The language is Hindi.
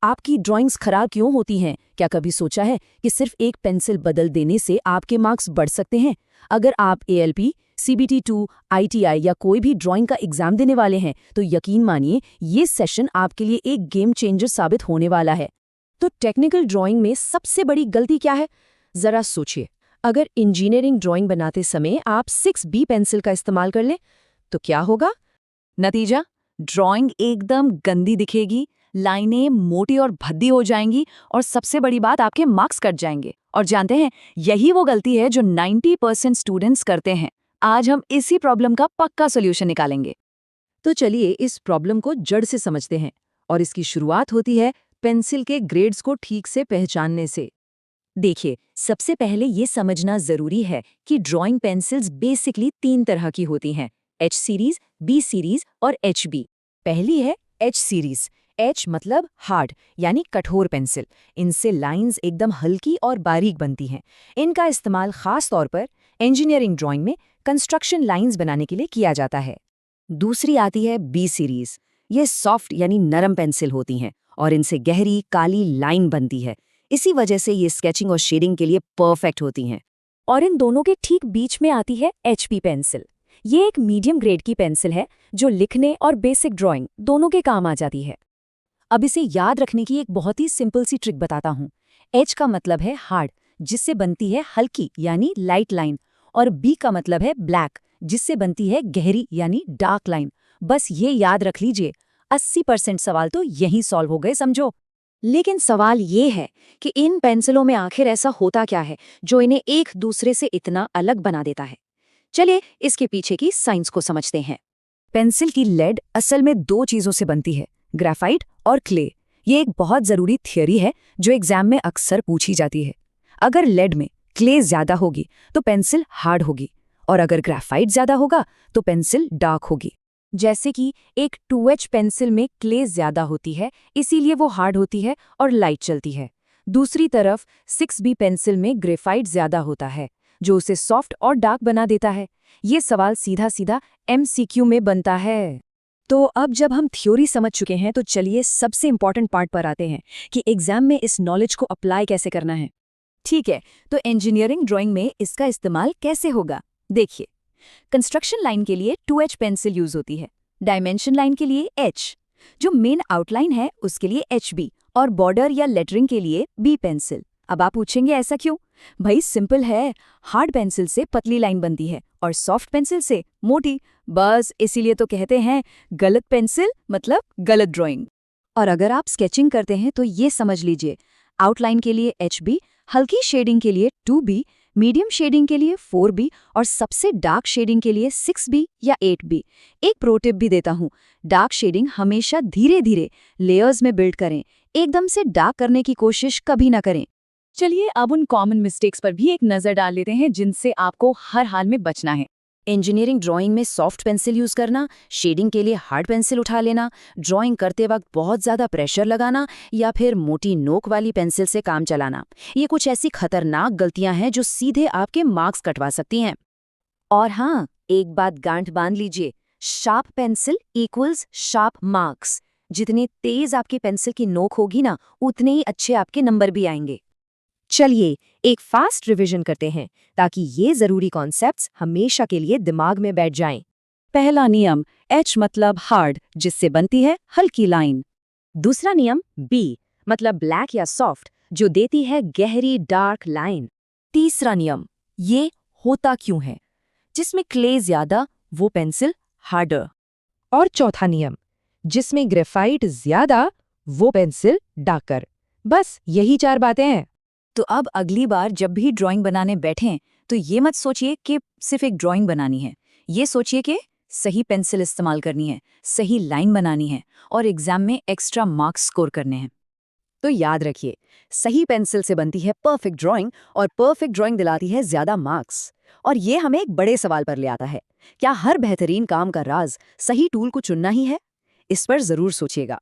आपकी ड्राइंग्स खराब क्यों होती हैं? क्या कभी सोचा है कि सिर्फ एक पेंसिल बदल देने से आपके मार्क्स बढ़ सकते हैं? अगर आप ALP, CBT2, ITI या कोई भी ड्राइंग का एग्जाम देने वाले हैं तो यकीन मानिए ये सेशन आपके लिए एक गेम चेंजर साबित होने वाला है। तो टेक्निकल ड्राइंग में सबसे बड़ी गलती क्या है? जरा सोचिए, अगर इंजीनियरिंग ड्राइंग बनाते समय आप 6B पेंसिल का इस्तेमाल कर लें तो क्या होगा? नतीजा, ड्राइंग एकदम गंदी दिखेगी, लाइनें मोटी और भद्दी हो जाएंगी और सबसे बड़ी बात, आपके मार्क्स कट जाएंगे। और जानते हैं, यही वो गलती है जो 90% स्टूडेंट्स करते हैं। आज हम इसी प्रॉब्लम का पक्का सॉल्यूशन निकालेंगे। तो चलिए इस प्रॉब्लम को जड़ से समझते हैं, और इसकी शुरुआत होती है पेंसिल के ग्रेड्स को ठीक से पहचानने से। देखिए, सबसे पहले ये समझना जरूरी है कि ड्राइंग पेंसिल्स बेसिकली 3 तरह की होती हैं: H सीरीज, B सीरीज और HB। पहली है H सीरीज। H मतलब हार्ड यानी कठोर पेंसिल। इनसे लाइंस एकदम हल्की और बारीक बनती हैं। इनका इस्तेमाल खास तौर पर इंजीनियरिंग ड्राइंग में कंस्ट्रक्शन लाइंस बनाने के लिए किया जाता है। दूसरी आती है B सीरीज। ये सॉफ्ट यानी नरम पेंसिल होती हैं और इनसे गहरी काली लाइन बनती है। इसी वजह से ये स्केचिंग और शेडिंग के लिए परफेक्ट होती हैं। और इन दोनों के ठीक बीच में आती है HP पेंसिल। ये एक मीडियम ग्रेड की पेंसिल है जो लिखने और बेसिक ड्राइंग दोनों के काम आ जाती है। अब इसे याद रखने की एक बहुत ही सिंपल सी ट्रिक बताता हूँ। H का मतलब है हार्ड, जिससे बनती है हल्की यानी लाइट लाइन, और B का मतलब है ब्लैक, जिससे बनती है गहरी यानी डार्क लाइन। बस ये याद रख लीजिए, 80% सवाल तो यहीं सॉल्व हो गए, समझो। लेकिन सवाल ये है कि इन पेंसिलों में आखिर ऐसा होता क्या है जो इन्हें एक दूसरे से इतना अलग बना देता है? चलिए इसके पीछे की साइंस को समझते हैं। पेंसिल की लेड असल में 2 चीजों से बनती है, ग्रेफाइट और क्ले। ये एक बहुत जरूरी थियरी है जो एग्जाम में अक्सर पूछी जाती है। अगर लेड में क्ले ज्यादा होगी तो पेंसिल हार्ड होगी, और अगर ग्रेफाइट ज्यादा होगा तो पेंसिल डार्क होगी। जैसे कि एक 2H पेंसिल में क्ले ज्यादा होती है, इसीलिए वो हार्ड होती है और लाइट चलती है। दूसरी तरफ 6B पेंसिल में ग्रेफाइट ज्यादा होता है, जो उसे सॉफ्ट और डार्क बना देता है। ये सवाल सीधा सीधा MCQ में बनता है। तो अब जब हम थ्योरी समझ चुके हैं तो चलिए सबसे इंपॉर्टेंट पार्ट पर आते हैं कि एग्जाम में इस नॉलेज को अप्लाई कैसे करना है। ठीक है, तो इंजीनियरिंग ड्राइंग में इसका इस्तेमाल कैसे होगा? देखिए, कंस्ट्रक्शन लाइन के लिए 2H पेंसिल यूज होती है, डायमेंशन लाइन के लिए H, जो मेन आउटलाइन है उसके लिए HB, और बॉर्डर या लेटरिंग के लिए B पेंसिल। अब आप पूछेंगे ऐसा क्यों? भाई सिंपल है, हार्ड पेंसिल से पतली लाइन बनती है और सॉफ्ट पेंसिल से मोटी, बस इसीलिए तो कहते हैं गलत पेंसिल मतलब गलत ड्राइंग। और अगर आप स्केचिंग करते हैं तो ये समझ लीजिए, आउटलाइन के लिए HB, हल्की शेडिंग के लिए 2B, मीडियम शेडिंग के लिए 4B और सबसे डार्क शेडिंग के लिए 6B या 8B। एक प्रो टिप भी देता हूँ, डार्क शेडिंग हमेशा धीरे धीरे लेयर्स में बिल्ड करें, एकदम से डार्क करने की कोशिश कभी ना करें। चलिए अब उन कॉमन मिस्टेक्स पर भी एक नज़र डाल लेते हैं जिनसे आपको हर हाल में बचना है। इंजीनियरिंग ड्राइंग में सॉफ्ट पेंसिल यूज करना, शेडिंग के लिए हार्ड पेंसिल उठा लेना, ड्राइंग करते वक्त बहुत ज़्यादा प्रेशर लगाना या फिर मोटी नोक वाली पेंसिल से काम चलाना, ये कुछ ऐसी खतरनाक गलतियां हैं जो सीधे आपके मार्क्स कटवा सकती हैं। और हाँ, एक बात गांठ बांध लीजिए, sharp pencil equals sharp marks. जितने तेज आपकी पेंसिल की नोक होगी ना, उतने ही अच्छे आपके नंबर भी आएंगे। चलिए एक फास्ट रिवीजन करते हैं ताकि ये जरूरी कॉन्सेप्ट्स हमेशा के लिए दिमाग में बैठ जाएं। पहला नियम, H मतलब हार्ड, जिससे बनती है हल्की लाइन। दूसरा नियम, B मतलब ब्लैक या सॉफ्ट, जो देती है गहरी डार्क लाइन। तीसरा नियम, ये होता क्यों है, जिसमें क्ले ज्यादा वो पेंसिल हार्डर। और चौथा नियम, जिसमें ग्रेफाइट ज्यादा वो पेंसिल डार्कर। बस यही 4 बातें हैं। तो अब अगली बार जब भी ड्राइंग बनाने बैठें तो ये मत सोचिए कि सिर्फ एक ड्राइंग बनानी है, ये सोचिए कि सही पेंसिल इस्तेमाल करनी है, सही लाइन बनानी है और एग्जाम में एक्स्ट्रा मार्क्स स्कोर करने हैं। तो याद रखिए, सही पेंसिल से बनती है परफेक्ट ड्राइंग और परफेक्ट ड्राइंग दिलाती है ज्यादा मार्क्स। और ये हमें एक बड़े सवाल पर ले आता है, क्या हर बेहतरीन काम का राज सही टूल को चुनना ही है? इस पर जरूर सोचिएगा।